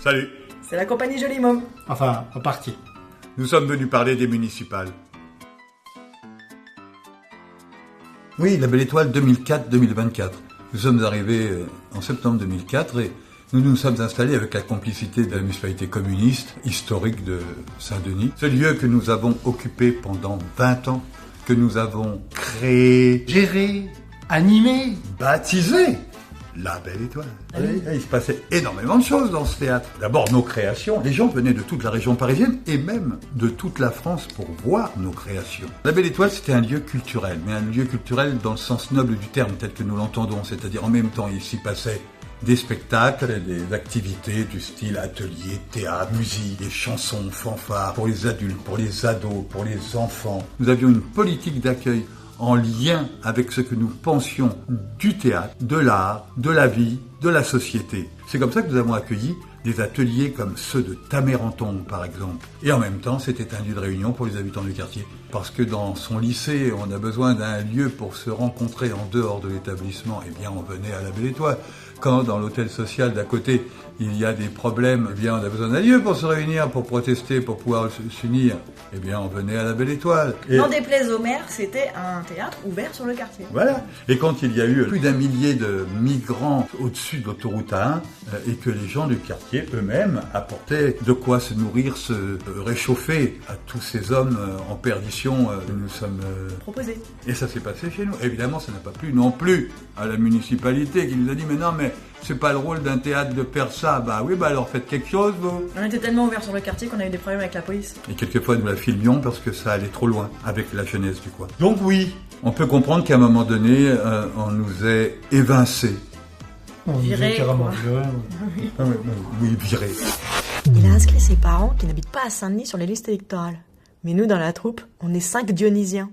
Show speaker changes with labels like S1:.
S1: Salut.
S2: C'est la compagnie Joli Môme.
S3: Enfin, en partie.
S1: Nous sommes venus parler des municipales. Oui, la Belle Étoile 2004-2024. Nous sommes arrivés en septembre 2004 et nous nous sommes installés avec la complicité de la municipalité communiste historique de Saint-Denis. Ce lieu que nous avons occupé pendant 20 ans, que nous avons créé,
S3: Géré, animé.
S1: baptisé la Belle Étoile. Oui, il se passait énormément de choses dans ce théâtre. D'abord, nos créations. Les gens venaient de toute la région parisienne et même de toute la France pour voir nos créations. La Belle Étoile, c'était un lieu culturel, mais un lieu culturel dans le sens noble du terme, tel que nous l'entendons. C'est-à-dire, en même temps, il s'y passait des spectacles, des activités du style atelier, théâtre, musique, des chansons, fanfares, pour les adultes, pour les ados, pour les enfants. Nous avions une politique d'accueil en lien avec ce que nous pensions du théâtre, de l'art, de la vie, de la société. C'est comme ça que nous avons accueilli des ateliers comme ceux de Tamerantong, par exemple. Et en même temps, c'était un lieu de réunion pour les habitants du quartier. Parce que dans son lycée, on a besoin d'un lieu pour se rencontrer en dehors de l'établissement. Eh bien, on venait à la Belle Étoile. Quand dans l'hôtel social d'à côté, il y a des problèmes, eh bien, on a besoin d'un lieu pour se réunir, pour protester, pour pouvoir s'unir. Eh bien, on venait à la Belle Étoile.
S2: N'en déplaise au maire, c'était un théâtre ouvert sur le quartier.
S1: Voilà. Et quand il y a eu plus d'1 millier de migrants au-dessus de l'autoroute A1, et que les gens du quartier eux-mêmes apportaient de quoi se nourrir, se réchauffer à tous ces hommes en perdition, nous sommes
S2: Proposé.
S1: Et ça s'est passé chez nous. Évidemment, ça n'a pas plu non plus à la municipalité qui nous a dit « Mais non, mais c'est pas le rôle d'un théâtre de faire ça. » Bah oui, bah alors faites quelque chose, vous.
S2: On était tellement ouvert sur le quartier qu'on a eu des problèmes avec la police.
S1: Et quelquefois, nous la filmions parce que ça allait trop loin avec la jeunesse du coin. Donc oui, on peut comprendre qu'à un moment donné, on nous ait évincés.
S3: On nous
S2: Viré,
S3: a carrément
S2: quoi.
S3: viré.
S1: Ah oui, virés.
S2: Il a inscrit ses parents qui n'habitent pas à Saint-Denis sur les listes électorales. Mais nous, dans la troupe, on est 5 Dionysiens.